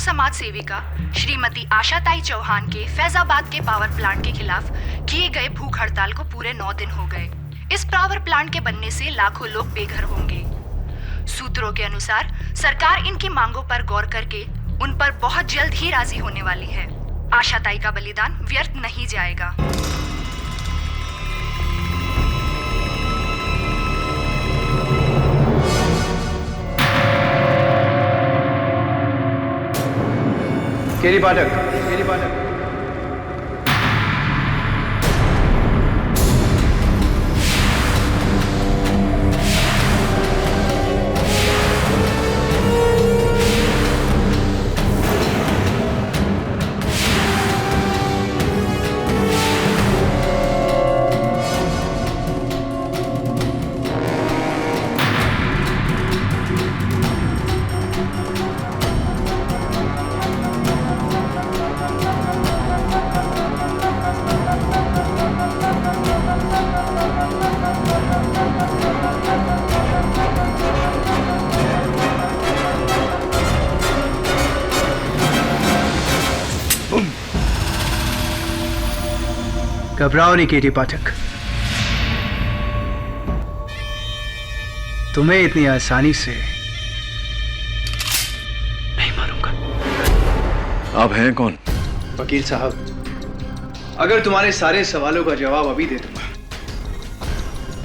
समाज सेविका श्रीमती आशाताई चौहान के फैजाबाद के पावर प्लांट के खिलाफ किए गए भूख हड़ताल को पूरे 9 दिन हो गए। इस पावर प्लांट के बनने से लाखों लोग बेघर होंगे। सूत्रों के अनुसार सरकार इनकी मांगों पर गौर करके उन पर बहुत जल्द ही राजी होने वाली है। आशाताई का बलिदान व्यर्थ नहीं जाएगा। केरी पाठक। घबराओ नहीं केटी पाठक, तुम्हें इतनी आसानी से नहीं मारूंगा। आप हैं कौन? वकील साहब, अगर तुम्हारे सारे सवालों का जवाब अभी दे दूंगा,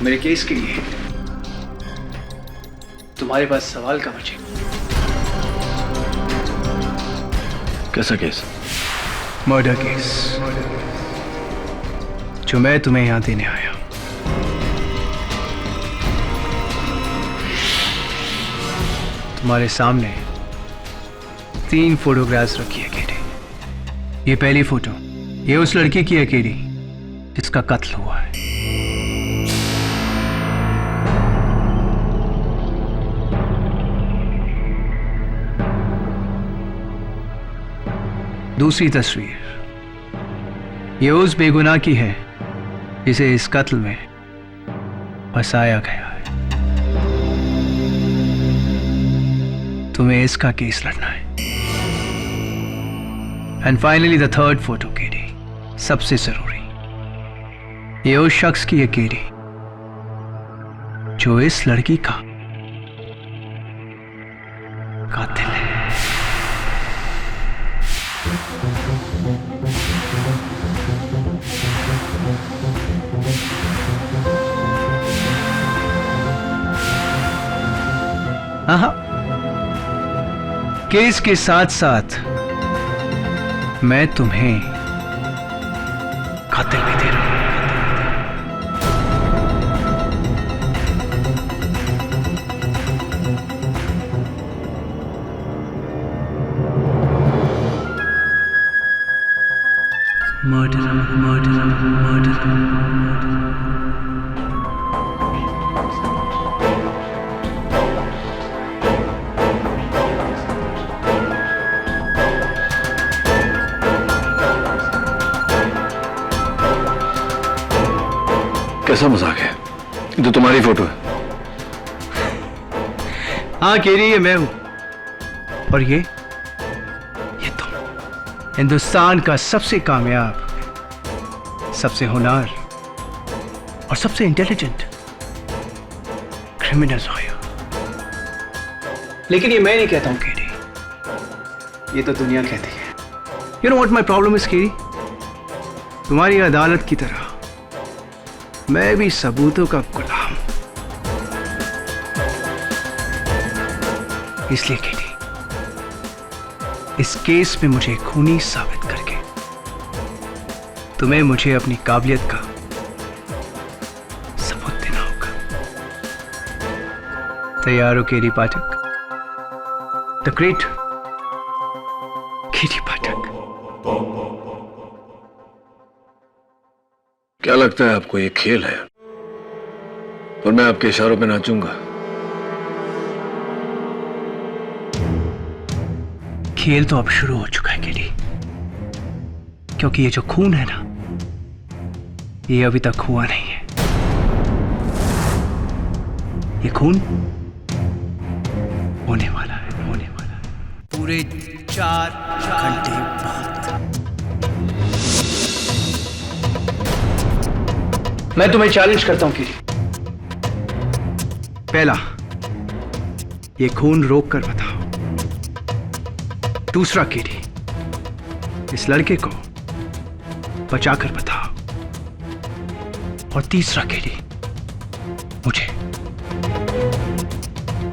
मेरे केस के लिए तुम्हारे पास सवाल का बचे। कैसा केस? मर्डर केस, जो मैं तुम्हें यहां देने आया। तुम्हारे सामने 3 फोटोग्राफ्स रखी है केडी। ये पहली फोटो, ये उस लड़की की है केडी जिसका कत्ल हुआ है। दूसरी तस्वीर, ये उस बेगुनाह की है जिसे इस कत्ल में फंसाया गया है। तुम्हें इसका केस लड़ना है। And finally the third photo KD, सबसे जरूरी, ये उस शख्स की है केडी जो इस लड़की का कातिल है। हाँ, केस के साथ साथ मैं तुम्हें कातिल भी दे रहा हूं। Murder, murder, murder. कैसा मजाक है? ये तो तुम्हारी फोटो है। हाँ केरी, ये मैं हूं। और ये तुम, हिंदुस्तान का सबसे कामयाब, सबसे होनहार और सबसे इंटेलिजेंट क्रिमिनल लॉयर। लेकिन ये मैं नहीं कहता हूं केरी, ये तो दुनिया कहती है। You know what my problem is Kerry? तुम्हारी अदालत की तरह मैं भी सबूतों का गुलाम। इसलिए केटी, इस केस में मुझे खूनी साबित करके तुम्हें मुझे अपनी काबिलियत का सबूत देना होगा। तैयार हो केटी पाठक? द ग्रेट केटी पाठक। क्या लगता है आपको ये खेल है और मैं आपके इशारों पे नाचूंगा? खेल तो अब शुरू हो चुका है केडी, क्योंकि ये जो खून है ना, ये अभी तक हुआ नहीं है। ये खून होने वाला है, होने वाला है। पूरे 4 घंटे बाद। मैं तुम्हें चैलेंज करता हूं किरी। पहला, ये खून रोक कर बताओ। दूसरा किरी, इस लड़के को बचाकर बताओ। और तीसरा किरी,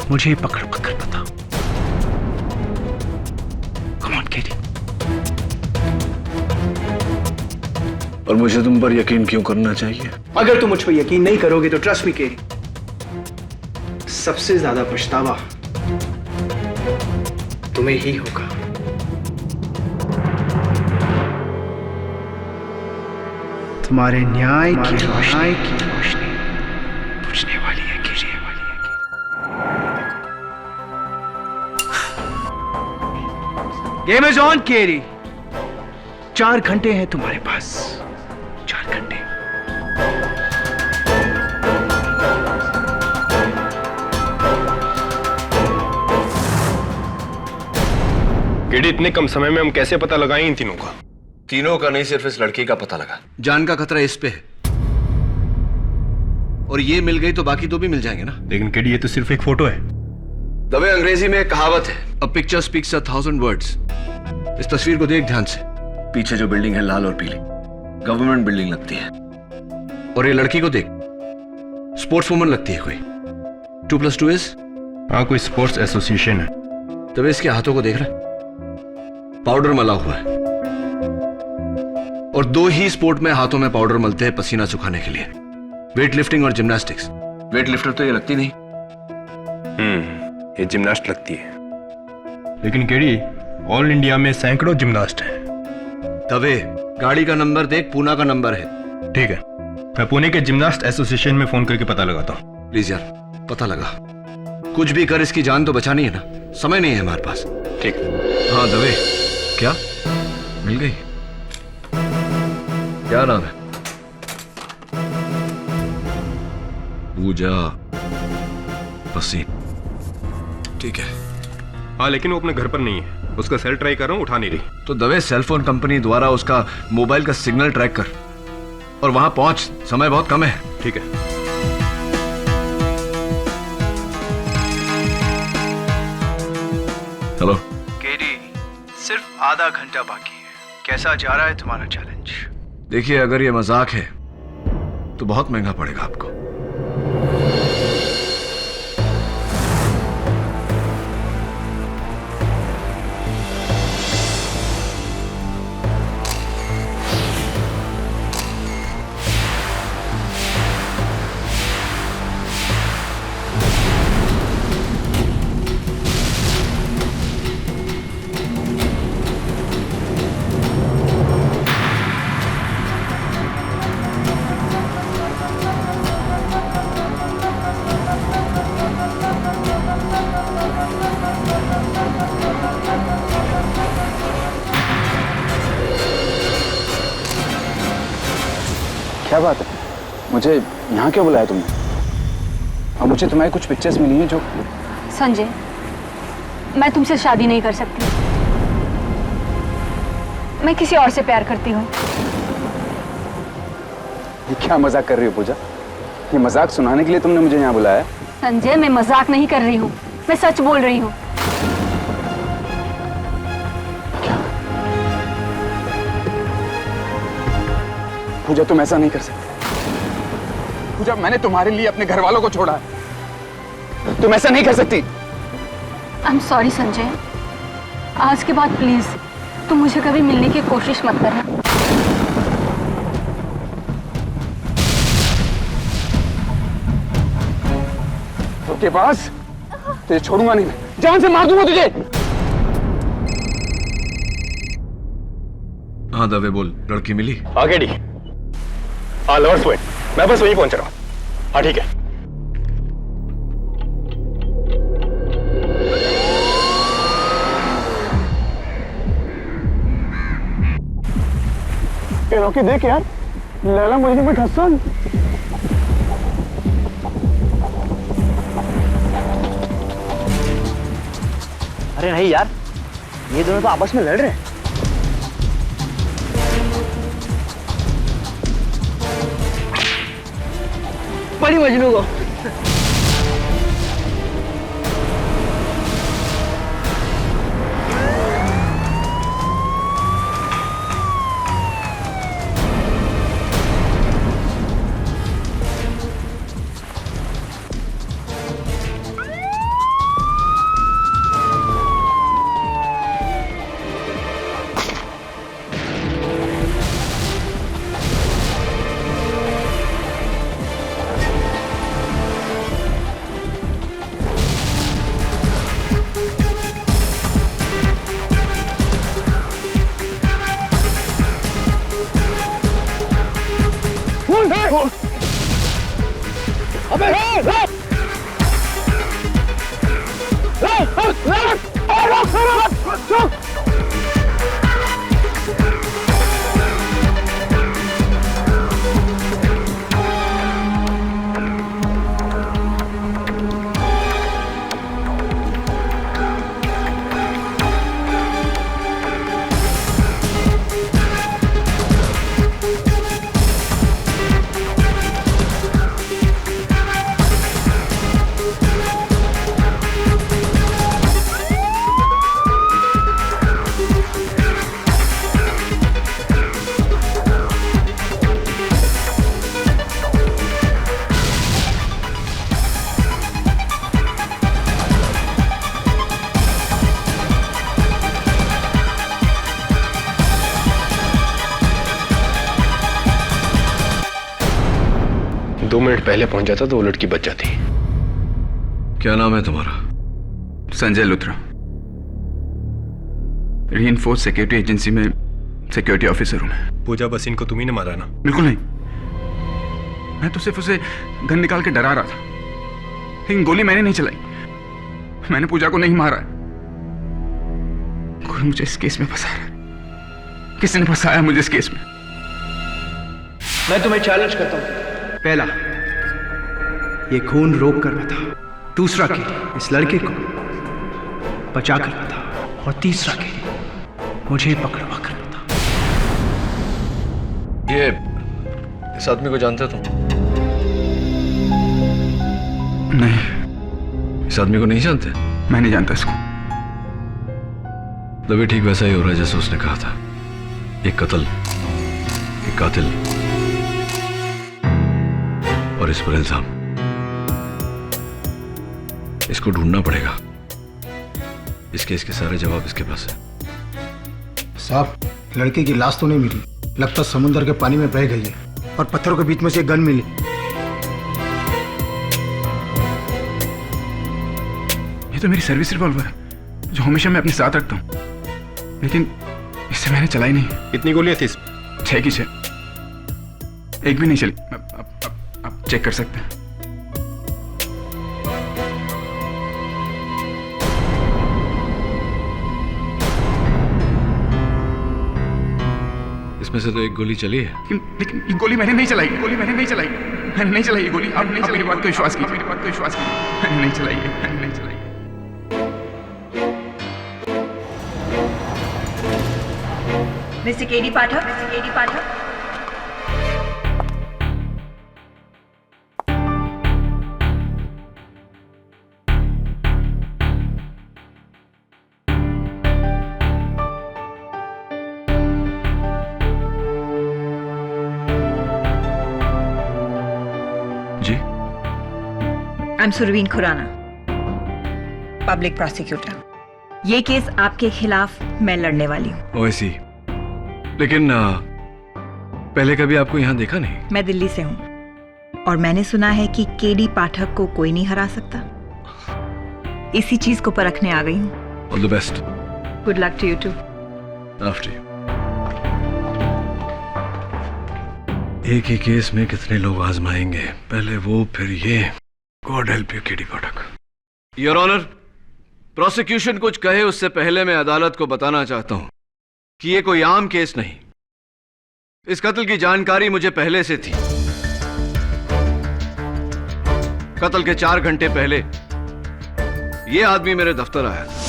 मुझे पकड़ बताओ। कम ऑन किरी। और मुझे तुम पर यकीन क्यों करना चाहिए? अगर तुम मुझ पर यकीन नहीं करोगे तो ट्रस्ट मी केरी, सबसे ज्यादा पछतावा तुम्हें ही होगा। तुम्हारे न्याय की रोशनी बुझने वाली है केरी। गेम इज ऑन केरी। 4 घंटे हैं तुम्हारे पास, 4 घंटे। केडी, इतने कम समय में हम कैसे पता लगाएं इन तीनों का? तीनों का नहीं, सिर्फ इस लड़की का पता लगा। जान का खतरा इस पे है, और ये मिल गई तो बाकी 2 भी मिल जाएंगे ना। लेकिन केडी, ये तो सिर्फ एक फोटो है। दबे, अंग्रेजी में एक कहावत है, अ पिक्चर स्पीक्स 1,000 वर्ड्स। इस तस्वीर को देख ध्यान से। पीछे जो बिल्डिंग है लाल और पीली, गवर्नमेंट बिल्डिंग लगती है। और ये लड़की को देख, स्पोर्ट्स वुमन लगती है कोई। 2+2 इज? हाँ, कोई स्पोर्ट्स एसोसिएशन है। तब इसके हाथों को देख रहा है, पाउडर मला हुआ है। और 2 ही स्पोर्ट में हाथों में पाउडर मलते हैं पसीना सुखाने के लिए, वेट लिफ्टिंग और जिम्नास्टिक्स। वेट लिफ्टर तो ये लगती नहीं। ये जिम्नास्ट लगती है। लेकिन केडी, ऑल इंडिया में सैकड़ों जिम्नास्ट हैं। तवे, गाड़ी का नंबर देख, पूना का नंबर है। ठीक है, मैं पुणे के जिम्नास्ट एसोसिएशन में फोन करके पता लगाता हूँ। प्लीज यार, पता लगा। कुछ भी कर, इसकी जान तो बचानी है ना। समय नहीं है हमारे पास। ठीक। हाँ दवे, क्या मिल गई? क्या नाम है? पूजा पसीन। ठीक है। हाँ, लेकिन वो अपने घर पर नहीं है। उसका सेल ट्राई कर रहा हूँ, उठा नहीं रही। तो दवे, सेलफोन कंपनी द्वारा उसका मोबाइल का सिग्नल ट्रैक कर और वहां पहुंच। समय बहुत कम है। ठीक है। हेलो केडी, सिर्फ आधा घंटा बाकी है। कैसा जा रहा है तुम्हारा चैलेंज? देखिए, अगर ये मजाक है तो बहुत महंगा पड़ेगा आपको। क्या बात है? मुझे यहाँ क्यों बुलाया तुमने? और मुझे तुम्हारी कुछ पिक्चर्स मिली हैं जो... संजय, मैं तुमसे शादी नहीं कर सकती। मैं किसी और से प्यार करती हूँ। ये क्या मजाक कर रही हो पूजा? ये मजाक सुनाने के लिए तुमने मुझे यहाँ बुलाया? संजय, मैं मजाक नहीं कर रही हूँ, मैं सच बोल रही हूँ। पूजा, तुम ऐसा नहीं कर सकती। पूजा, मैंने तुम्हारे लिए अपने घर वालों को छोड़ा है। तुम ऐसा नहीं कर सकती। आई एम सॉरी संजय, आज के बाद प्लीज तुम मुझे कभी मिलने की कोशिश मत करना। के पास तुझे छोड़ूंगा नहीं, मैं जान से मार दूंगा तुझे। हाँ दवे, बोल, लड़की मिली? आगे डी, लवर्स पॉइंट। मैं बस वहीं पहुंच रहा हूँ। हाँ ठीक है। रॉकी, देख यार, लैला मुझे में हसन। अरे नहीं यार, ये दोनों तो आपस में लड़ रहे हैं। पड़ी मजनू को। दो मिनट पहले पहुंच जाता तो वो लड़की बच जाती। क्या नाम है तुम्हारा? Sanjay Luthra, reinforce security agency में सिक्योरिटी ऑफिसर हूं मैं। पूजा बस इनको तुम ही ने मारा ना? बिल्कुल नहीं, मैं तो सिर्फ उसे गन निकाल के डरा रहा था, लेकिन गोली मैंने नहीं चलाई। मैंने पूजा को नहीं मारा। कोई मुझे इस केस में फंसा रहा है। किसी ने फंसाया मुझे इस केस में। मैं तुम्हें चैलेंज करता हूं। पहला, ये खून रोक कर बता। दूसरा के इस लड़के को बचा कर बता। और तीसरा के मुझे पकड़वा कर बता। ये इस आदमी को जानते हो तुम? नहीं, इस आदमी को नहीं जानते? मैं नहीं जानता इसको। तभी ठीक वैसा ही हो रहा है जैसे उसने कहा था। एक कत्ल, एक कातिल और इस पर इल्जाम। इसको ढूंढना पड़ेगा। इस केस के सारे जवाब इसके पास है। साहब, लड़के की लाश तो नहीं मिली, लगता समुद्र के पानी में बह गई है और पत्थरों के बीच में से एक गन मिली। ये तो मेरी सर्विस रिवॉल्वर है जो हमेशा मैं अपने साथ रखता हूं, लेकिन इससे मैंने चलाई नहीं। कितनी गोलियां थी? 6 की 6, एक भी नहीं चली। आप चेक कर सकते हैं। इसमें से तो एक गोली चली है। लेकिन ये गोली मैंने नहीं चलाई। मैंने नहीं चलाई ये गोली। आप मेरी बात को विश्वास कीजिए। मैंने नहीं चलाई है। Mister KD Pathak. जी, I am Surveen Khurana, public prosecutor. ये केस आपके खिलाफ मैं लड़ने वाली हूँ। ओएसी, लेकिन पहले कभी आपको यहाँ देखा नहीं। मैं दिल्ली से हूँ और मैंने सुना है कि केडी पाठक को कोई नहीं हरा सकता। इसी चीज को परखने आ गई हूँ। All the best. Good luck to you too. After you. एक ही केस में कितने लोग आजमाएंगे, पहले वो फिर ये। God help you KD Pathak. Your honour, prosecution कुछ कहे उससे पहले मैं अदालत को बताना चाहता हूं कि ये कोई आम केस नहीं। इस कत्ल की जानकारी मुझे पहले से थी। कत्ल के 4 घंटे पहले ये आदमी मेरे दफ्तर आया था।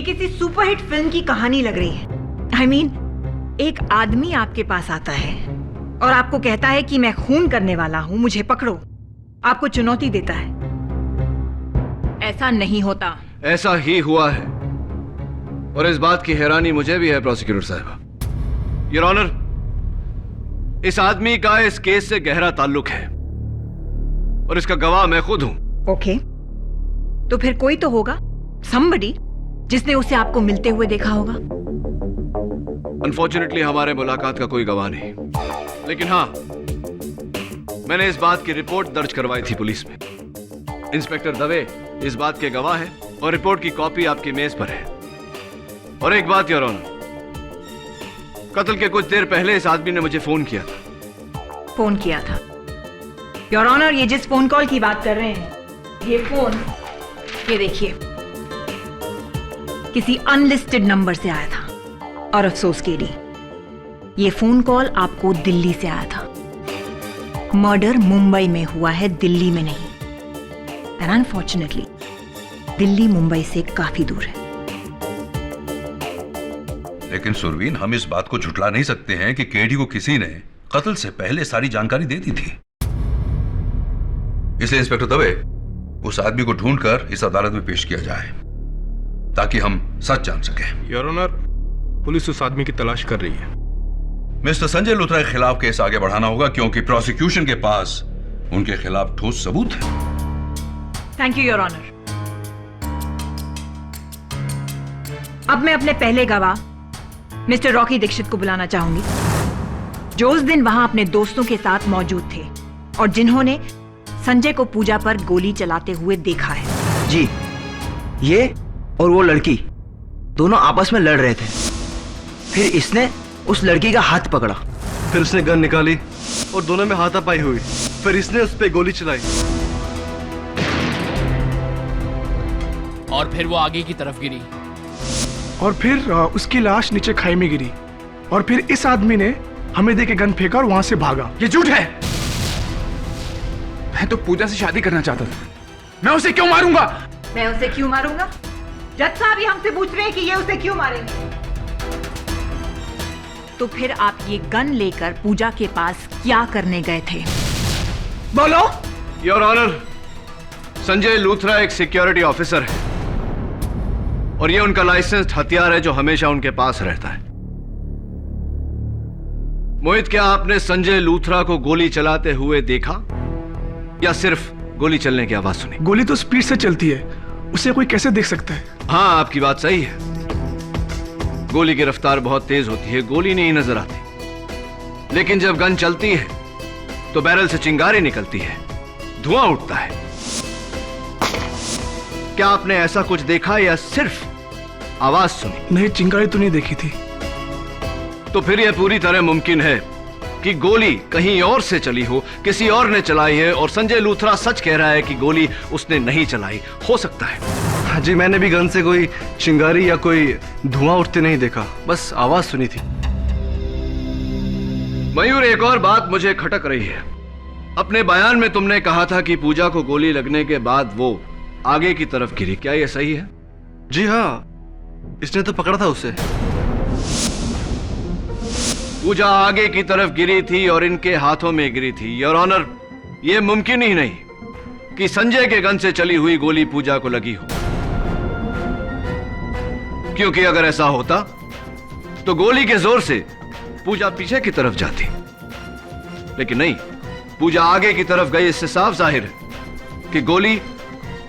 ये किसी सुपरहिट फिल्म की कहानी लग रही है। I mean, एक आदमी आपके पास आता है और आपको कहता है कि मैं खून करने वाला हूं, मुझे पकड़ो। आपको चुनौती देता है। ऐसा नहीं होता। ऐसा ही हुआ है, और इस बात की हैरानी मुझे भी है प्रोसिक्यूटर साहब। योर ऑनर, इस आदमी का इस केस से गहरा ताल्लुक है और इसका गवाह मैं खुद हूं। ओके, तो फिर कोई तो होगा, somebody, जिसने उसे आपको मिलते हुए देखा होगा। अनफॉर्चुनेटली हमारे मुलाकात का कोई गवाह नहीं, लेकिन हाँ, मैंने इस बात की रिपोर्ट दर्ज करवाई थी पुलिस में। इंस्पेक्टर दवे इस बात के गवाह है और रिपोर्ट की कॉपी आपकी मेज पर है। और एक बात योर ऑनर, कत्ल के कुछ देर पहले इस आदमी ने मुझे फोन किया था। फोन किया था? योर ऑनर, ये जिस फोन कॉल की बात कर रहे हैं, ये फोन, ये देखिए, किसी अनलिस्टेड नंबर से आया था। और अफसोस केडी, ये फोन कॉल आपको दिल्ली से आया था। मर्डर मुंबई में हुआ है, दिल्ली में नहीं। एंड अनफॉर्चुनेटली दिल्ली मुंबई से काफी दूर है। लेकिन सुरवीन, हम इस बात को झुठला नहीं सकते हैं कि केडी को किसी ने कत्ल से पहले सारी जानकारी दे दी थी। इसलिए इंस्पेक्टर दवे, उस आदमी को ढूंढकर इस अदालत में पेश किया जाए ताकि हम सच जान सकें। योर ऑनर, पुलिस उस आदमी की तलाश कर रही है। मिस्टर संजय लूथरा के खिलाफ केस आगे बढ़ाना होगा क्योंकि प्रोसिक्यूशन के पास उनके खिलाफ ठोस सबूत है। Thank you your honour. अब मैं अपने पहले गवाह मिस्टर रॉकी दीक्षित को बुलाना चाहूंगी, जो उस दिन वहां अपने दोस्तों के साथ मौजूद थे और जिन्होंने संजय को पूजा पर गोली चलाते हुए देखा है। जी, ये और वो लड़की दोनों आपस में लड़ रहे थे। फिर इसने उस लड़की का हाथ पकड़ा, फिर उसने गन निकाली और दोनों में हाथापाई हुई। फिर इसने उस पर गोली चलाई और फिर वो आगे की तरफ गिरी और फिर उसकी लाश नीचे खाई में गिरी और फिर इस आदमी ने हमें देके गन फेंका और वहां से भागा। ये झूठ है। मैं तो पूजा से शादी करना चाहता था। मैं उसे क्यों मारूंगा? मैं उसे क्यों मारूंगा? जज साहब ही हमसे पूछ रहे हैं कि ये उसे क्यों मारेंगे। तो फिर आप ये गन लेकर पूजा के पास क्या करने गए थे? बोलो। योर ऑनर, संजय लूथरा एक सिक्योरिटी ऑफिसर है और ये उनका लाइसेंस्ड हथियार है जो हमेशा उनके पास रहता है। मोहित, क्या आपने संजय लूथरा को गोली चलाते हुए देखा या सिर्फ गोली चलने की आवाज सुनी? गोली तो स्पीड से चलती है, उसे कोई कैसे देख सकता है? हाँ, आपकी बात सही है। गोली की रफ्तार बहुत तेज होती है, गोली नहीं नजर आती। लेकिन जब गन चलती है तो बैरल से चिंगारी निकलती है, धुआं उठता है। क्या आपने ऐसा कुछ देखा या सिर्फ आवाज सुनी? नहीं, चिंगारी तो नहीं देखी थी। तो फिर यह पूरी तरह मुमकिन है कि गोली कहीं और से चली हो, किसी और ने चलाई है और संजय लूथरा सच कह रहा है कि गोली उसने नहीं चलाई। हो सकता है। हाँ जी, मैंने भी गन से कोई चिंगारी या कोई धुआं उठते नहीं देखा, बस आवाज सुनी थी। मयूर, एक और बात मुझे खटक रही है। अपने बयान में तुमने कहा था कि पूजा को गोली लगने के बाद वो आगे की तरफ गिरी, क्या यह सही है? जी हाँ, इसने तो पकड़ा था उसे। पूजा आगे की तरफ गिरी थी और इनके हाथों में गिरी थी। योर ऑनर, यह मुमकिन ही नहीं कि संजय के गन से चली हुई गोली पूजा को लगी हो, क्योंकि अगर ऐसा होता तो गोली के जोर से पूजा पीछे की तरफ जाती, लेकिन नहीं, पूजा आगे की तरफ गई। इससे साफ जाहिर है कि गोली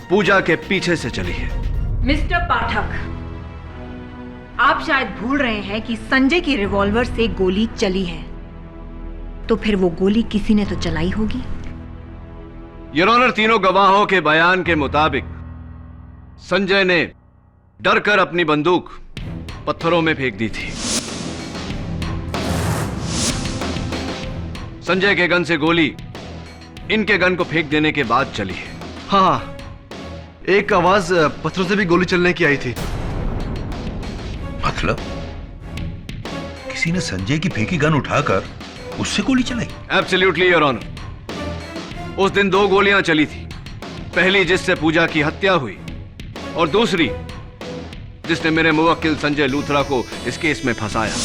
पूजा के पीछे से चली है। मिस्टर पाठक, आप शायद भूल रहे हैं कि संजय की रिवॉल्वर से गोली चली है, तो फिर वो गोली किसी ने तो चलाई होगी। योर ऑनर, तीनों गवाहों के बयान के मुताबिक संजय ने डरकर अपनी बंदूक पत्थरों में फेंक दी थी। संजय के गन से गोली इनके गन को फेंक देने के बाद चली है। हाँ, एक आवाज पत्थरों से भी गोली चलने की आई थी। मतलब किसी ने संजय की फेंकी गन उठाकर उससे गोली चलाई? Absolutely your honour. उस दिन 2 गोलियां चली थी, पहली जिससे पूजा की हत्या हुई और दूसरी जिसने मेरे मुवक्किल संजय लूथरा को इस केस में फंसाया।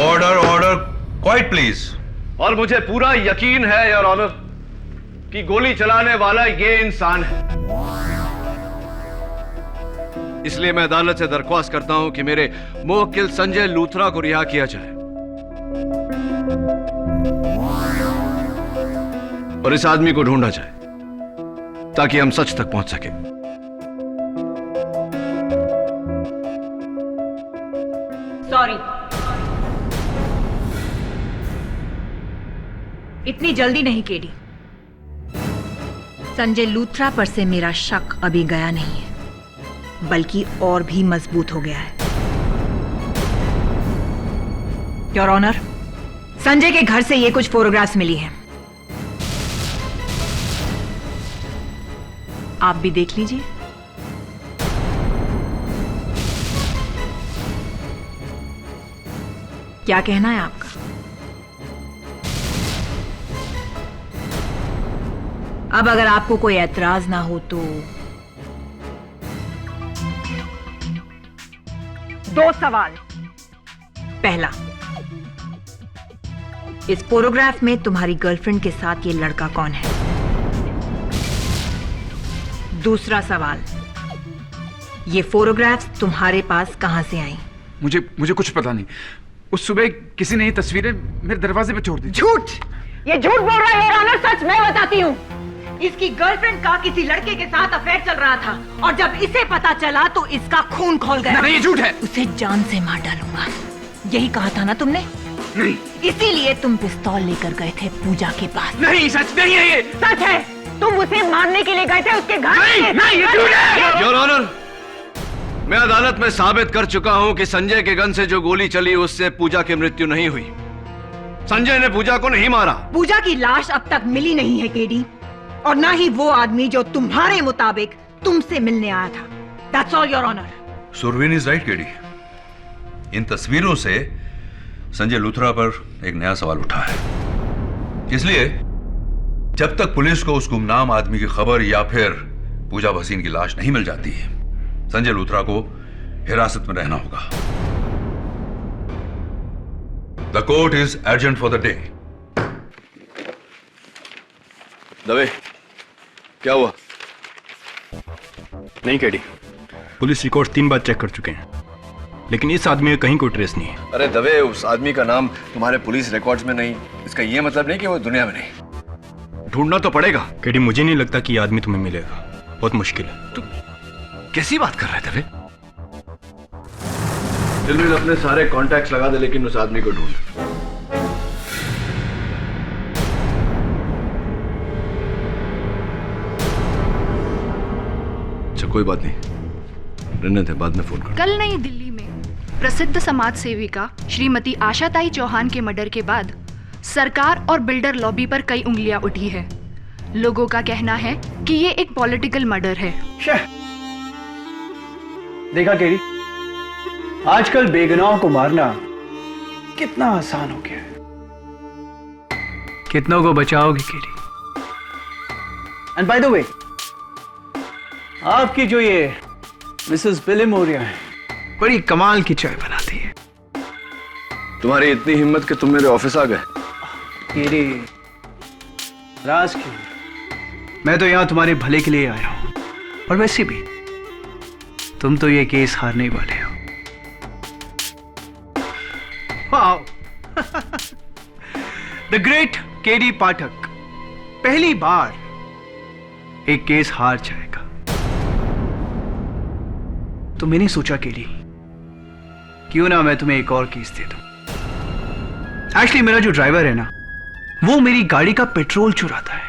Order order, quite please. और मुझे पूरा यकीन है योर ऑनर कि गोली चलाने वाला ये इंसान है। इसलिए मैं अदालत से दरख्वास्त करता हूं कि मेरे मुवक्किल संजय लूथरा को रिहा किया जाए और इस आदमी को ढूंढा जाए ताकि हम सच तक पहुंच सके। सॉरी, इतनी जल्दी नहीं केडी। संजय लूथरा पर से मेरा शक अभी गया नहीं है, बल्कि और भी मजबूत हो गया है। योर ऑनर, संजय के घर से ये कुछ फोटोग्राफ्स मिली हैं। आप भी देख लीजिए। क्या कहना है आपका? अब अगर आपको कोई ऐतराज ना हो तो 2 सवाल। पहला, इस फोटोग्राफ में तुम्हारी गर्लफ्रेंड के साथ ये लड़का कौन है? दूसरा सवाल, ये फोटोग्राफ्स तुम्हारे पास कहां से आई? मुझे कुछ पता नहीं। उस सुबह किसी ने ये तस्वीरें मेरे दरवाजे पे छोड़ दी। झूठ! ये झूठ बोल रहा है योर ऑनर। सच मैं बताती हूँ। इसकी गर्लफ्रेंड का किसी लड़के के साथ अफेयर चल रहा था और जब इसे पता चला तो इसका खून खौल गया। नहीं, ये झूठ है। उसे जान से मार डालूंगा, यही कहा था ना तुमने? नहीं। इसीलिए तुम पिस्तौल लेकर गए थे पूजा के पास। नहीं, सच नहीं है ये। सच है। तुम उसे मारने के लिए गए थे उसके घर। नहीं, ये झूठ है। योर ऑनर, मैं अदालत में साबित कर चुका हूं कि संजय के गन से जो गोली चली उससे पूजा की मृत्यु नहीं हुई। संजय ने पूजा को नहीं मारा। पूजा की लाश अब तक मिली नहीं है केडी, और ना ही वो आदमी जो तुम्हारे मुताबिक तुमसे मिलने आया था। That's all, Your Honor. Surveen is right KD. इन तस्वीरों से संजय लूथरा पर एक नया सवाल उठा है। इसलिए जब तक पुलिस को उस गुमनाम आदमी की खबर या फिर पूजा भसीन की लाश नहीं मिल जाती है, संजय लूथरा को हिरासत में रहना होगा। The court is urgent for the day. Dave, क्या हुआ? नहीं केडी, पुलिस रिकॉर्ड 3 बार चेक कर चुके हैं, लेकिन इस आदमी का कहीं कोई ट्रेस नहीं है। अरे दवे, उस आदमी का नाम तुम्हारे पुलिस रिकॉर्ड्स में नहीं, इसका ये मतलब नहीं कि वो दुनिया में नहीं। ढूंढना तो पड़ेगा। केडी, मुझे नहीं लगता कि ये आदमी तुम्हें मिलेगा, बहुत मुश्किल है। तू कैसी बात कर रहा है दवे? दिलवीर, अपने सारे कॉन्टैक्ट्स लगा दे, लेकिन उस आदमी को ढूंढ। अच्छा, कोई बात नहीं, रहने दे, बाद में फोन कर। कल नई दिल्ली में प्रसिद्ध समाज सेविका श्रीमती आशाताई चौहान के मर्डर के बाद सरकार और बिल्डर लॉबी पर कई उंगलियां उठी है। लोगों का कहना है कि ये एक पॉलिटिकल मर्डर है। देखा केडी, आजकल बेगुनाहों को मारना कितना आसान हो गया है। कितनों को बचाओगे KD? And by the way, आपकी जो ये मिसेस बिलिमोरिया है, बड़ी कमाल की चाय बनाती है। तुम्हारी इतनी हिम्मत कि तुम मेरे ऑफिस आ गए? केडी, राज की, मैं तो यहां तुम्हारे भले के लिए आया हूं, और वैसे भी तुम तो ये केस हारने वाले हो। वाओ, द ग्रेट केडी पाठक पहली बार एक केस हार जाएगा। तो मैंने सोचा केडी, क्यों ना मैं तुम्हें एक और केस दे दूं। एक्चुअली मेरा जो ड्राइवर है ना, वो मेरी गाड़ी का पेट्रोल चुराता है,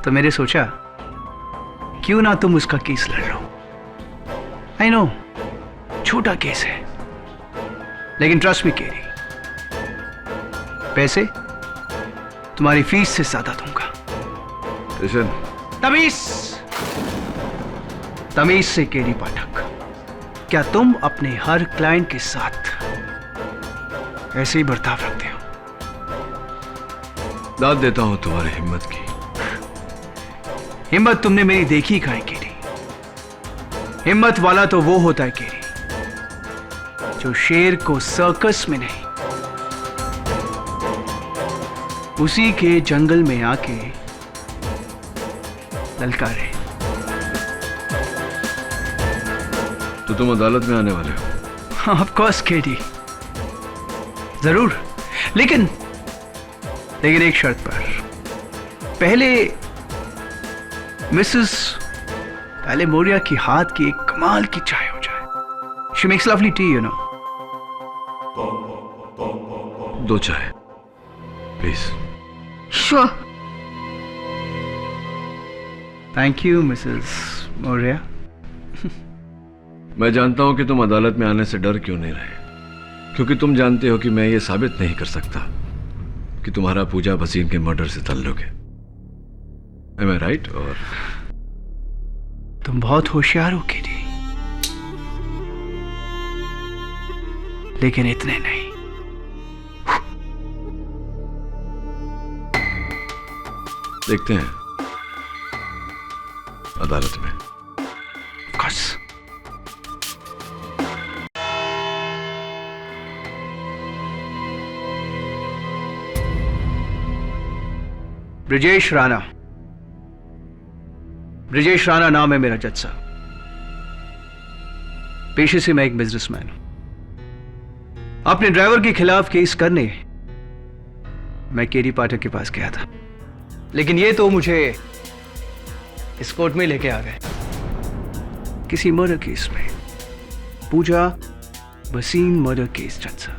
तो मैंने सोचा क्यों ना तुम उसका केस लड़ लो। आई नो, छोटा केस है, लेकिन ट्रस्ट मी केडी, पैसे तुम्हारी फीस से ज्यादा दूंगा। तमीज से केडी पाठक, क्या तुम अपने हर क्लाइंट के साथ ऐसे ही बर्ताव रखते हो। दाद देता हूं तुम्हारी हिम्मत की। हिम्मत तुमने मेरी देखी कहाँ है केरी? हिम्मत वाला तो वो होता है केरी जो शेर को सर्कस में नहीं, उसी के जंगल में आके ललकारे। तो तुम अदालत में आने वाले हो? ऑफ कोर्स केडी, जरूर, लेकिन एक शर्त पर। पहले मिसेस मोरिया की हाथ की एक कमाल की चाय हो जाए। She makes lovely tea, you know. 2 चाय please. Sure. Thank you Mrs Moriya. मैं जानता हूं कि तुम अदालत में आने से डर क्यों नहीं रहे, क्योंकि तुम जानते हो कि मैं ये साबित नहीं कर सकता कि तुम्हारा पूजा भसीन के मर्डर से ताल्लुक है। Am I right? और तुम बहुत होशियार हो केडी, लेकिन इतने नहीं। देखते हैं अदालत में। Of ब्रिजेश राणा। ब्रिजेश राणा नाम है मेरा जज साहब। पेशे से मैं एक बिजनेसमैन हूं। अपने ड्राइवर के खिलाफ केस करने मैं केडी पाठक के पास गया था, लेकिन ये तो मुझे इस कोर्ट में लेके आ गए किसी मर्डर केस में। पूजा भसीन मर्डर केस जज साहब।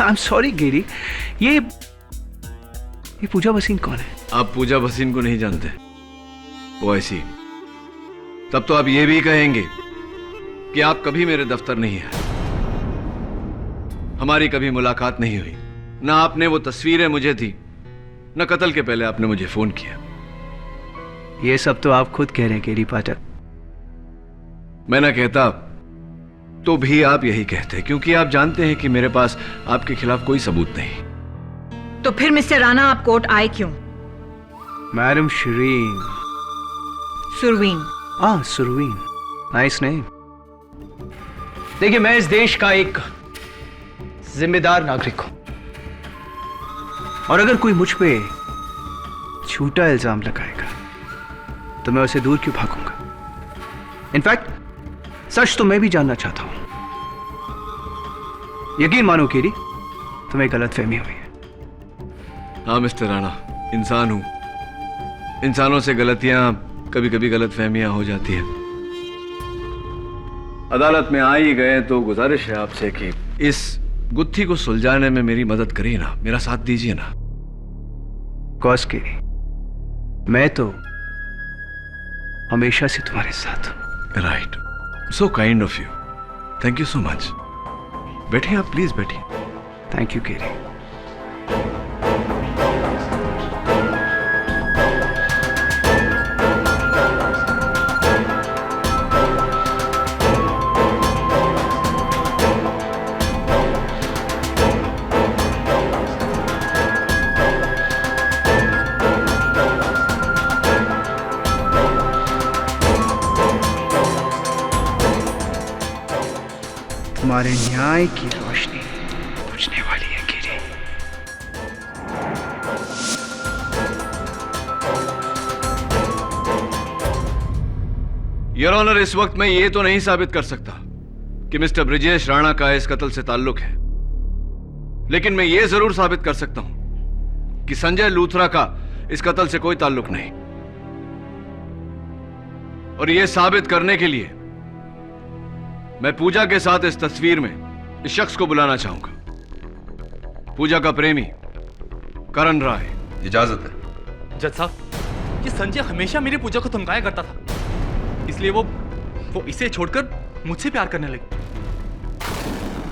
आई एम सॉरी केडी, ये पूजा भसीन कौन है? आप पूजा भसीन को नहीं जानते? वो ऐसी, तब तो आप ये भी कहेंगे कि आप कभी मेरे दफ्तर नहीं आए, हमारी कभी मुलाकात नहीं हुई, ना आपने वो तस्वीरें मुझे दी, ना कत्ल के पहले आपने मुझे फोन किया। ये सब तो आप खुद कह रहे हैं केडी पाठक। मैं ना कहता तो भी आप यही कहते, क्योंकि आप जानते हैं कि मेरे पास आपके खिलाफ कोई सबूत नहीं। तो फिर मिस्टर राणा आप कोर्ट आए क्यों? Madam Shareen. Surveen. Surveen, nice name. देखिए, मैं इस देश का एक जिम्मेदार नागरिक हूं, और अगर कोई मुझ पे झूठा इल्जाम लगाएगा तो मैं उसे दूर क्यों भागूंगा? इनफैक्ट सच तो मैं भी जानना चाहता हूं। यकीन मानो केडी, तुम्हें गलतफहमी हुई है। हाँ मिस्टर राणा, इंसान हूं, इंसानों से गलतियां, कभी कभी गलतफहमियां हो जाती है। अदालत में आ ही गए तो गुजारिश है आपसे कि इस गुत्थी को सुलझाने में मेरी मदद करिए ना, मेरा साथ दीजिए ना। कॉस के मैं तो हमेशा से तुम्हारे साथ हूं। Right, so kind of you, thank you so much. बैठिए आप, प्लीज बैठिए। Thank you KD. तुम्हारे न्याय की रोशनी बुझने वाली है केडी। योर ऑनर, इस वक्त मैं ये तो नहीं साबित कर सकता कि मिस्टर ब्रिजेश राणा का इस कत्ल से ताल्लुक है, लेकिन मैं ये जरूर साबित कर सकता हूं कि संजय लूथरा का इस कत्ल से कोई ताल्लुक नहीं। और यह साबित करने के लिए मैं पूजा के साथ इस तस्वीर में इस शख्स को बुलाना चाहूंगा, पूजा का प्रेमी करण राय। इजाजत है। जज साहब, ये संजय हमेशा मेरी पूजा को धमकाया करता था, इसलिए वो इसे छोड़कर मुझसे प्यार करने लगी।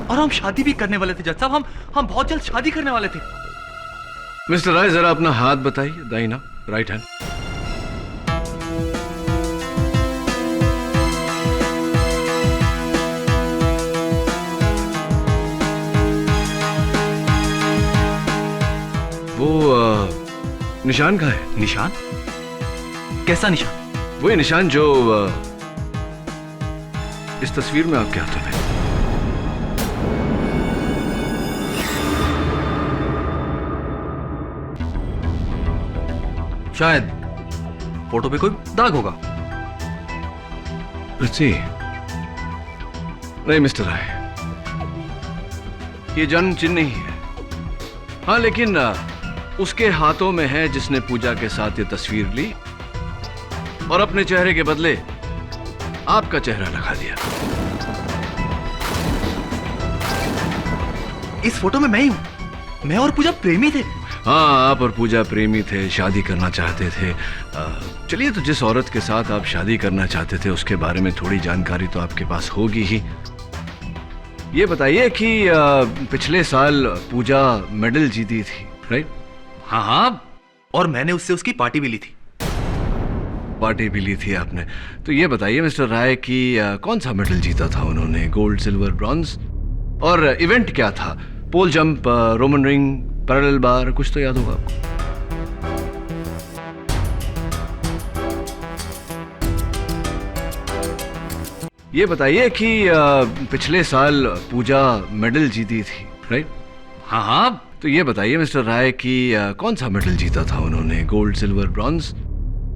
और हम शादी भी करने वाले थे जज साहब, हम बहुत जल्द शादी करने वाले थे। मिस्टर राय, जरा अपना हाथ बताइए, दाहिना, राइट हैंड। वो निशान कहाँ है? निशान? कैसा निशान? वही निशान जो इस तस्वीर में आपके हाथों में। शायद फोटो पे कोई दाग होगा। रुचि, नहीं मिस्टर राय, ये जन्म चिन्ह नहीं है। हाँ, लेकिन उसके हाथों में है जिसने पूजा के साथ ये तस्वीर ली और अपने चेहरे के बदले आपका चेहरा लगा दिया। इस फोटो में मैं ही हूं। मैं और पूजा प्रेमी थे। हाँ, आप और पूजा प्रेमी थे, शादी करना चाहते थे। चलिए, तो जिस औरत के साथ आप शादी करना चाहते थे उसके बारे में थोड़ी जानकारी तो आपके पास होगी ही। ये बताइए कि पिछले साल पूजा मेडल जीती थी, राइट? हाँ हाँ, और मैंने उससे उसकी पार्टी भी ली थी। पार्टी भी ली थी आपने? तो ये बताइए मिस्टर राय कि कौन सा मेडल जीता था उन्होंने? Gold, silver, bronze? और इवेंट क्या था? पोल जंप, रोमन रिंग, पैरेलल बार, कुछ तो याद होगा आपको? ये बताइए कि पिछले साल पूजा मेडल जीती थी, राइट? हाँ हाँ। तो ये बताइए मिस्टर राय कि कौन सा मेडल जीता था उन्होंने? Gold, silver, bronze?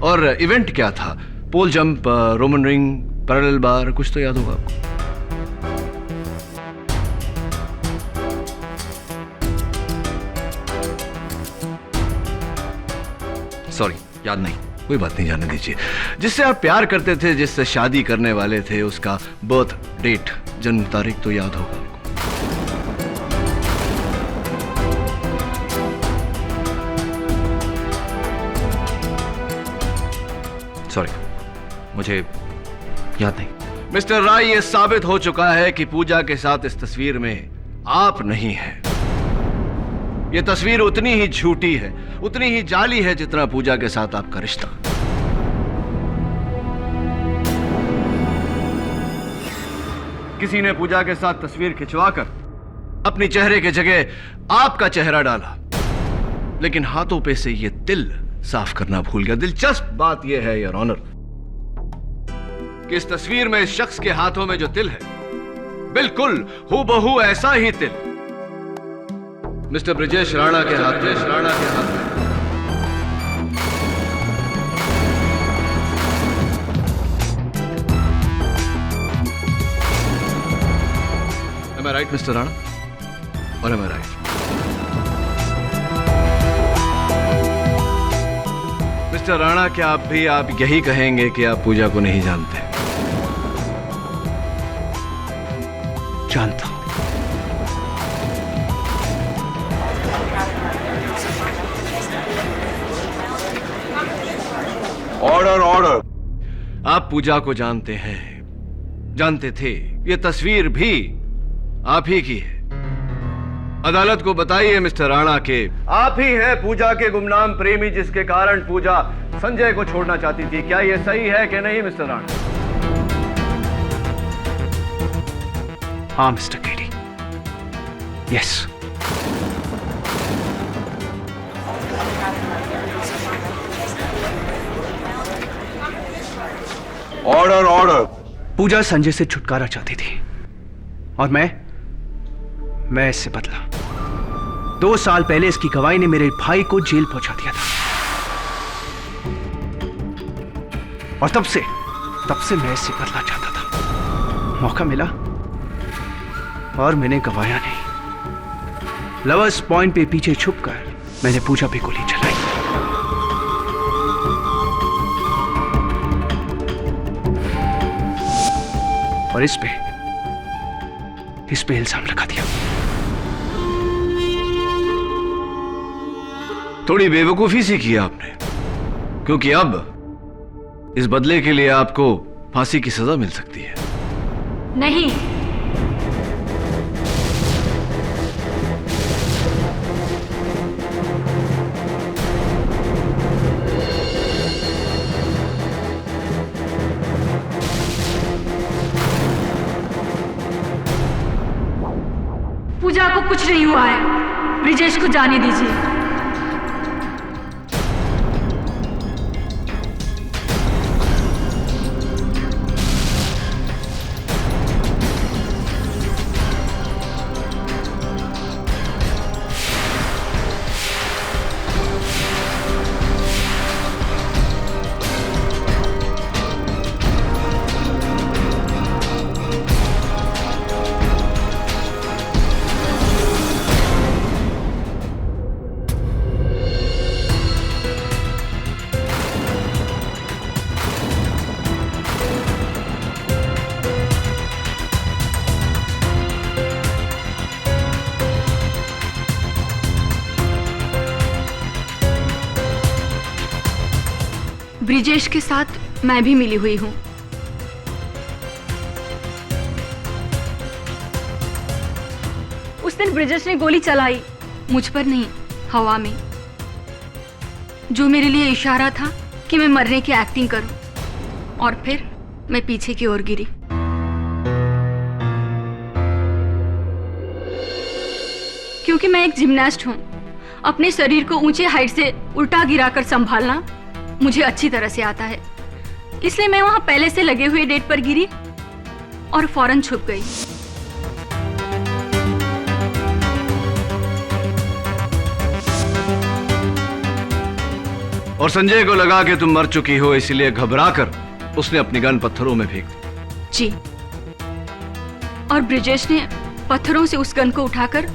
और इवेंट क्या था? पोल जंप, रोमन रिंग, पैरेलल बार, कुछ तो याद होगा आपको? सॉरी, याद नहीं। कोई बात नहीं, जाने दीजिए। जिससे आप प्यार करते थे, जिससे शादी करने वाले थे, उसका बर्थ डेट, जन्म तारीख तो याद होगा आपको? सॉरी, मुझे याद नहीं। मिस्टर राय, ये साबित हो चुका है कि पूजा के साथ इस तस्वीर में आप नहीं हैं। ये तस्वीर उतनी ही झूठी है, उतनी ही जाली है जितना पूजा के साथ आपका रिश्ता। किसी ने पूजा के साथ तस्वीर खिंचवाकर अपनी चेहरे के जगह आपका चेहरा डाला, लेकिन हाथों पे से ये तिल साफ करना भूल गया। दिलचस्प बात यह है योर ऑनर कि इस तस्वीर में इस शख्स के हाथों में जो तिल है, बिल्कुल हूबहू ऐसा ही तिल मिस्टर ब्रिजेश राणा के हाथ में। Am I right, Mr. Rana? Or am I right? Mister Rana, क्या आप यही कहेंगे कि आप पूजा को नहीं जानते? जानता हूं। Order, order. आप पूजा को जानते हैं, जानते थे। ये तस्वीर भी आप ही की है। अदालत को बताइए मिस्टर राणा के आप ही हैं पूजा के गुमनाम प्रेमी, जिसके कारण पूजा संजय को छोड़ना चाहती थी। क्या यह सही है कि नहीं मिस्टर राणा? हाँ mister KD, yes. Order, order. Pooja Sanjay से छुटकारा चाहती थी और मैं इससे बदला। 2 साल पहले इसकी गवाही ने मेरे भाई को जेल पहुंचा दिया था और तब से मैं इससे बदला चाहता था। मौका मिला और मैंने गवाया नहीं। लवर्स पॉइंट पे पीछे छुपकर मैंने पूजा पे गोली चलाई। और इस पे इल्जाम लगा दिया। थोड़ी बेवकूफी सी की आपने, क्योंकि अब इस बदले के लिए आपको फांसी की सजा मिल सकती है। नहीं, पूजा को कुछ नहीं हुआ है। ब्रिजेश को जाने दीजिए। ब्रिजेश के साथ मैं भी मिली हुई हूं। उस दिन ब्रिजेश ने गोली चलाई, मुझ पर नहीं, हवा में, जो मेरे लिए इशारा था कि मैं मरने की एक्टिंग करूं। और फिर मैं पीछे की ओर गिरी। क्योंकि मैं एक जिम्नास्ट हूं, अपने शरीर को ऊंचे हाइट से उल्टा गिराकर संभालना मुझे अच्छी तरह से आता है। इसलिए मैं वहां पहले से लगे हुए डेट पर गिरी और फौरन छुप गई। और संजय को लगा कि तुम मर चुकी हो, इसलिए घबराकर उसने अपनी गन पत्थरों में फेंक दी। जी, और ब्रिजेश ने पत्थरों से उस गन को उठाकर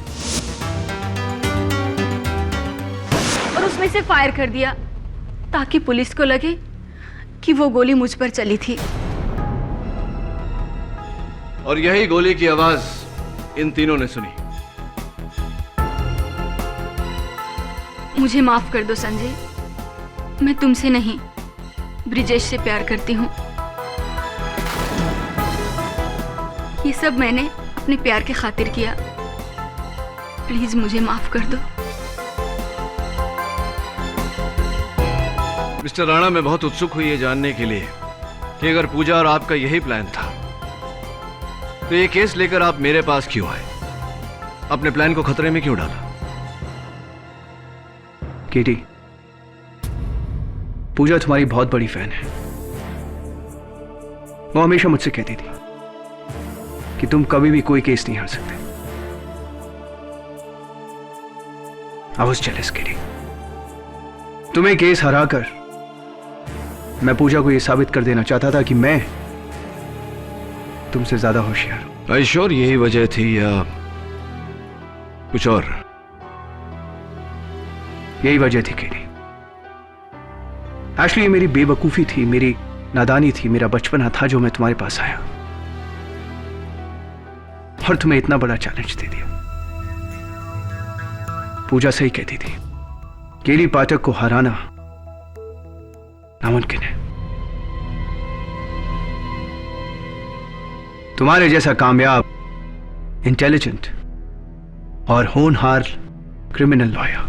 और उसमें से फायर कर दिया ताकि पुलिस को लगे कि वो गोली मुझ पर चली थी। और यही गोली की आवाज इन तीनों ने सुनी। मुझे माफ कर दो संजय, मैं तुमसे नहीं, ब्रिजेश से प्यार करती हूँ। ये सब मैंने अपने प्यार के खातिर किया। प्लीज मुझे माफ कर दो। मिस्टर राणा, मैं बहुत उत्सुक हुई ये जानने के लिए कि अगर पूजा और आपका यही प्लान था तो ये केस लेकर आप मेरे पास क्यों आए? अपने प्लान को खतरे में क्यों डाला? केटी, पूजा तुम्हारी बहुत बड़ी फैन है। वो हमेशा मुझसे कहती थी कि तुम कभी भी कोई केस नहीं हार सकते। आई वाज जेलस केटी। तुम्हें केस हराकर मैं पूजा को यह साबित कर देना चाहता था कि मैं तुमसे ज्यादा होशियार हूं। आई श्योर यही वजह थी या कुछ और? यही वजह थी केटी। एक्चुअली ये मेरी बेवकूफी थी, मेरी नादानी थी, मेरा बचपना था जो मैं तुम्हारे पास आया और तुम्हें इतना बड़ा चैलेंज दे दिया। पूजा सही कहती थी, केली पाठक को हराना नामुमकिन है। तुम्हारे जैसा कामयाब, इंटेलिजेंट और होनहार क्रिमिनल लॉयर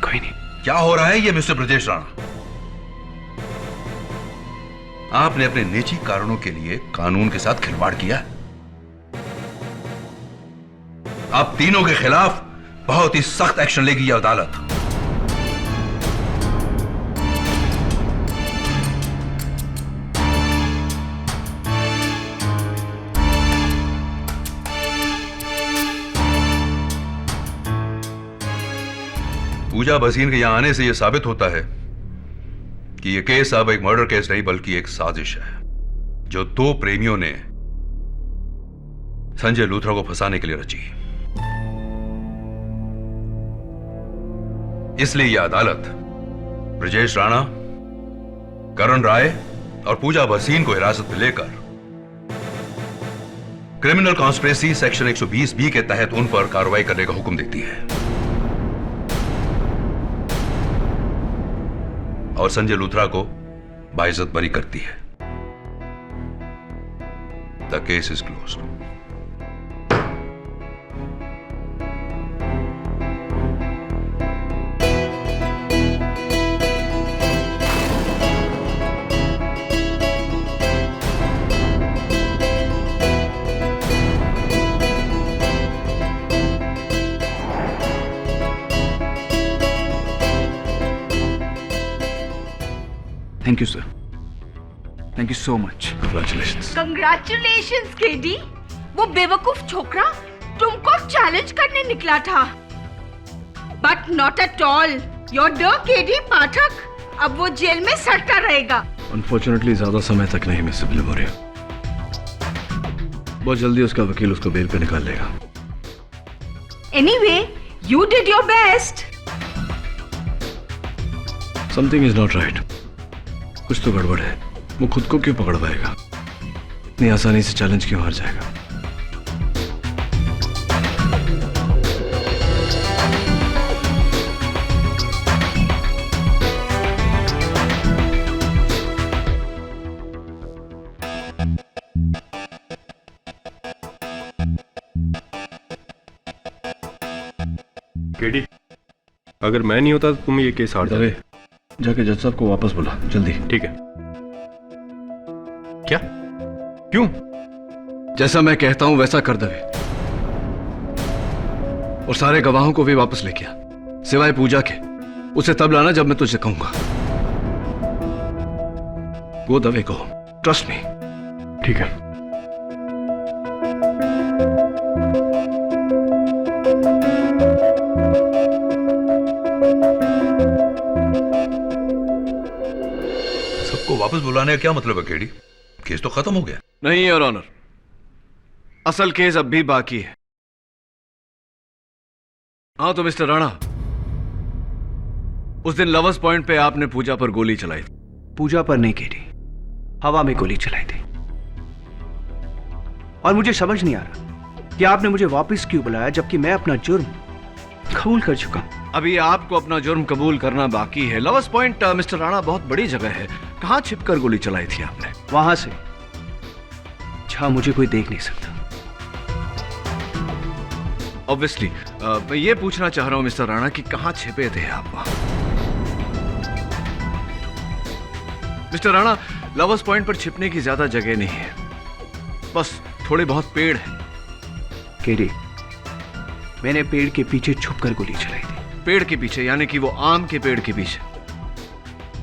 कोई नहीं। क्या हो रहा है ये मिस्टर ब्रजेश राणा? आपने अपने निजी कारणों के लिए कानून के साथ खिलवाड़ किया। आप तीनों के खिलाफ बहुत ही सख्त एक्शन लेगी यह अदालत। पूजा भसीन के यहां आने से यह साबित होता है कि यह केस अब एक मर्डर केस नहीं बल्कि एक साजिश है जो दो प्रेमियों ने संजय लूथरा को फंसाने के लिए रची। इसलिए यह अदालत ब्रजेश राणा, करण राय और पूजा भसीन को हिरासत में लेकर क्रिमिनल कॉन्स्पिरेसी सेक्शन 120B के तहत उन पर कार्रवाई करने का हुक्म देती है और संजय लूथरा को बाइज्जत बरी करती है। The case is closed. Thank you sir, thank you so much. Congratulations. Congratulations KD. वो बेवकूफ छोकरा तुमको चैलेंज करने निकला था, but not at all. Your डर केडी पाठक अब वो जेल में सड़ता रहेगा। अनफॉर्चुनेटली ज्यादा समय तक नहीं मिस मेमोरी। बहुत जल्दी उसका वकील उसको बेल पे निकाल लेगा। Anyway, you did your best. Something is not right. कुछ तो गड़बड़ है। वो खुद को क्यों पकड़वाएगा? इतनी आसानी से चैलेंज क्यों हार जाएगा? अगर मैं नहीं होता तो तुम ये केस हार जाते। जाके जज साहब को वापस बुला जल्दी। ठीक है। क्या? क्यों? जैसा मैं कहता हूं वैसा कर दवे, और सारे गवाहों को भी वापस लेके आ, सिवाय पूजा के। उसे तब लाना जब मैं तुझे कहूंगा। गो दवे को, ट्रस्ट मी। ठीक है। सबको वापस बुलाने का क्या मतलब है केडी? केस तो खत्म हो गया। नहीं योर ऑनर, असल केस अब भी बाकी है। हाँ तो मिस्टर राणा, उस दिन लवर्स पॉइंट पे आपने पूजा पर गोली चलाई थी। पूजा पर नहीं केडी, हवा में गोली चलाई थी। और मुझे समझ नहीं आ रहा कि आपने मुझे वापस क्यों बुलाया, जबकि मैं अपना जुर्म कबूल कर चुका हूं। अभी आपको अपना जुर्म कबूल करना बाकी है। लवर्स पॉइंट मिस्टर राणा बहुत बड़ी जगह है। कहां छिपकर गोली चलाई थी आपने? वहां से जहां मुझे कोई देख नहीं सकता। ऑब्वियसली मैं ये पूछना चाह रहा हूं मिस्टर राणा कि कहां छिपे थे आप वहां? मिस्टर राणा, लवर्स पॉइंट पर छिपने की ज्यादा जगह नहीं है, बस थोड़े बहुत पेड़ हैं। केडी, मैंने पेड़ के पीछे छुपकर गोली चलाई थी। पेड़ के पीछे यानी कि वो आम के पेड़ के पीछे?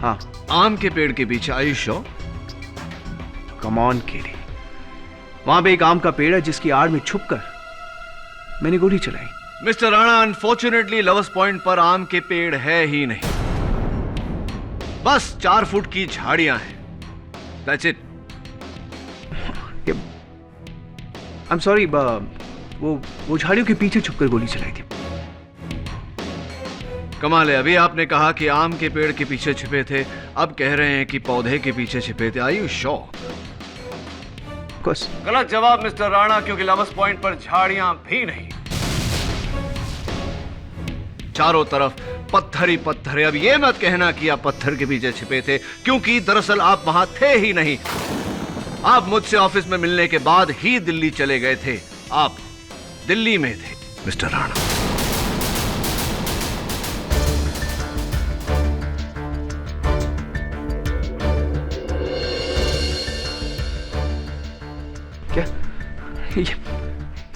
हाँ, आम के पेड़ के पीछे। Are you sure? Come on KD, वहां पे एक आम का पेड़ है जिसकी आड़ में छुपकर मैंने गोली चलाई। Mister Rana, unfortunately lovers point पर आम के पेड़ है ही नहीं, बस 4 फुट की झाड़ियां हैं। That's it. I'm sorry, वो झाड़ियों के पीछे छुपकर गोली चलाई थी। कमाल है, अभी आपने कहा कि आम के पेड़ के पीछे छिपे थे, अब कह रहे हैं कि पौधे के पीछे छिपे थे। Are you sure? गलत जवाब मिस्टर राणा, क्योंकि लवर्स पॉइंट पर झाड़ियां भी नहीं, चारों तरफ पत्थर ही पत्थर है। अब ये मत कहना कि आप पत्थर के पीछे छिपे थे, क्योंकि दरअसल आप वहां थे ही नहीं। आप मुझसे ऑफिस में मिलने के बाद ही दिल्ली चले गए थे। आप दिल्ली में थे मिस्टर राणा। क्या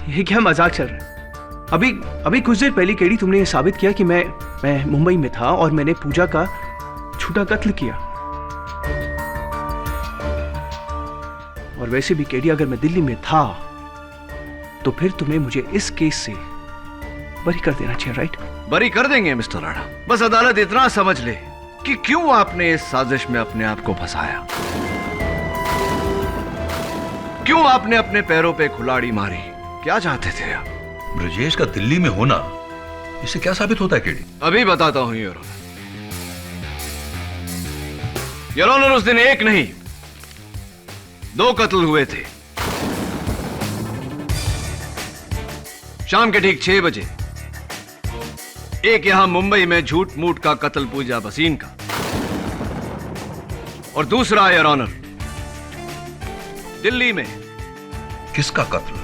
ये क्या मजाक चल रहा है? अभी कुछ देर पहले केडी तुमने ये साबित किया कि मैं मुंबई में था और मैंने पूजा का छूटा कत्ल किया। और वैसे भी केडी, अगर मैं दिल्ली में था तो फिर तुम्हें मुझे इस केस से बरी कर देना चाहिए, राइट? बरी कर देंगे मिस्टर राणा, बस अदालत इतना समझ ले कि क्यों आपने इस साजिश में अपने आप को फंसाया, क्यों आपने अपने पैरों पे कुल्हाड़ी मारी, क्या चाहते थे आप? ब्रजेश का दिल्ली में होना इससे क्या साबित होता है केडी? अभी बताता हूं योर ऑनर। योर ऑनर, उस दिन एक नहीं 2 कत्ल हुए थे। शाम के ठीक 6 बजे एक यहां मुंबई में झूठ मूठ का कत्ल पूजा भसीन का, और दूसरा योर ऑनर दिल्ली में। किसका कत्ल?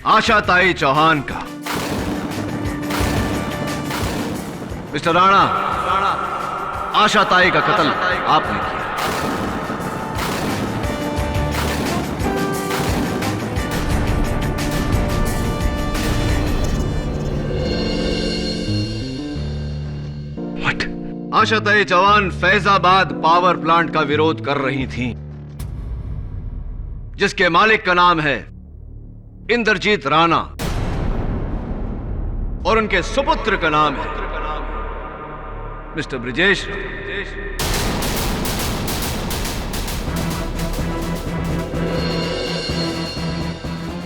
आशा ताई चौहान का। मिस्टर राणा, आशा ताई का कत्ल आपने किया। What? आशा ताई चौहान फैजाबाद पावर प्लांट का विरोध कर रही थीं, जिसके मालिक का नाम है इंद्रजीत राणा और उनके सुपुत्र का नाम है मिस्टर ब्रिजेश।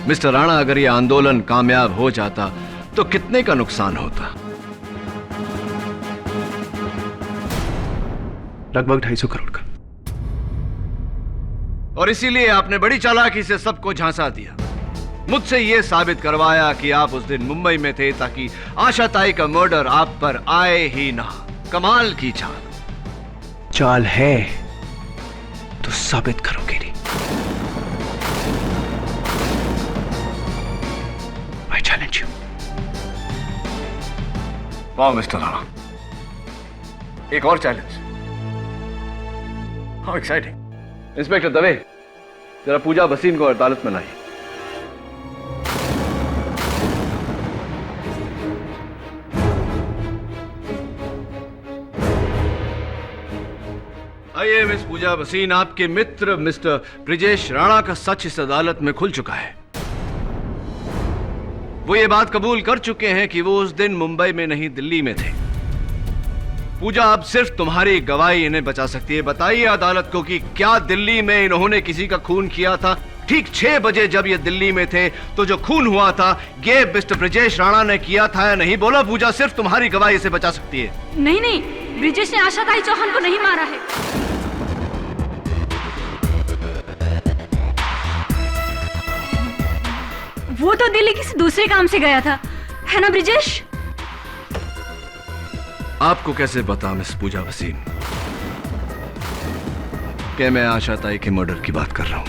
मिस्टर राणा, अगर यह आंदोलन कामयाब हो जाता तो कितने का नुकसान होता? लगभग 250 करोड़ का। और इसीलिए आपने बड़ी चालाकी से सबको झांसा दिया, मुझसे यह साबित करवाया कि आप उस दिन मुंबई में थे ताकि आशा ताई का मर्डर आप पर आए ही ना। कमाल की चाल है तो साबित करो केडी। I challenge you. वाह मिस्टर राणा, एक और challenge. How exciting. Inspector Dave, जरा पूजा भसीन को अदालत में लाइए। आइए मिस पूजा भसीन, आपके मित्र मिस्टर ब्रिजेश राणा का सच इस अदालत में खुल चुका है। वो ये बात कबूल कर चुके हैं कि वो उस दिन मुंबई में नहीं दिल्ली में थे। पूजा, अब सिर्फ तुम्हारी गवाही इन्हें बचा सकती है। बताइए अदालत को कि क्या दिल्ली में इन्होंने किसी का खून किया था? ठीक 6 बजे जब ये दिल्ली में थे तो जो खून हुआ था ये मिस्टर ब्रिजेश राणा ने किया था या नहीं? बोला पूजा, सिर्फ तुम्हारी गवाही इसे बचा सकती है। नहीं नहीं, ब्रिजेश ने आशा ताई चौहान को नहीं मारा है। वो तो दिल्ली किसी दूसरे काम से गया था, है ना ब्रिजेश? आपको कैसे पता मिस पूजा भसीन कि मैं आशा ताई के मर्डर की बात कर रहा हूं?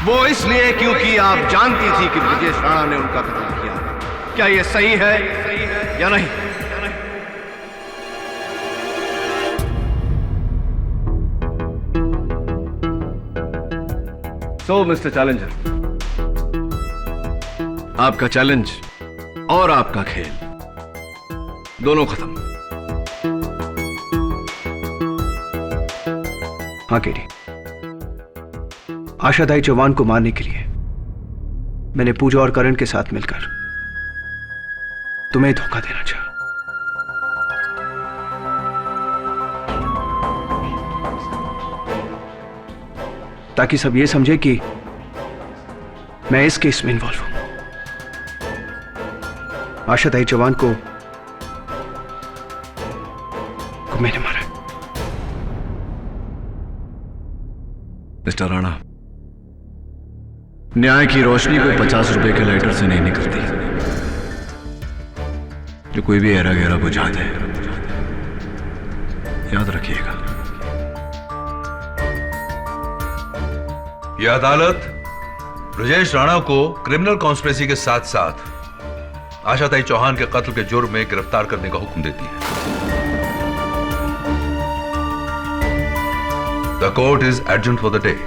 वो इसलिए क्योंकि आप जानती थी कि ब्रिजेश राणा ने उनका कत्ल किया। क्या ये सही है या नहीं? सो मिस्टर चैलेंजर, आपका चैलेंज और आपका खेल दोनों खत्म। हाँ केडी, आशा ताई चौहान को मारने के लिए मैंने पूजा और करण के साथ मिलकर तुम्हें धोखा देना चाहा। ताकि सब ये समझे कि मैं इस केस में इन्वॉल्व हूं। आशा ताई चौहान को मैंने मारा। मिस्टर राणा, न्याय की रोशनी को 50 रुपए के लाइटर से नहीं निकलती, जो कोई भी ऐरा गहरा बुझा दे। याद रखिएगा। यह अदालत ब्रजेश राणा को क्रिमिनल कॉन्स्पिरेसी के साथ साथ आशा ताई चौहान के कत्ल के जुर्म में गिरफ्तार करने का हुक्म देती है। The court is adjourned for the day.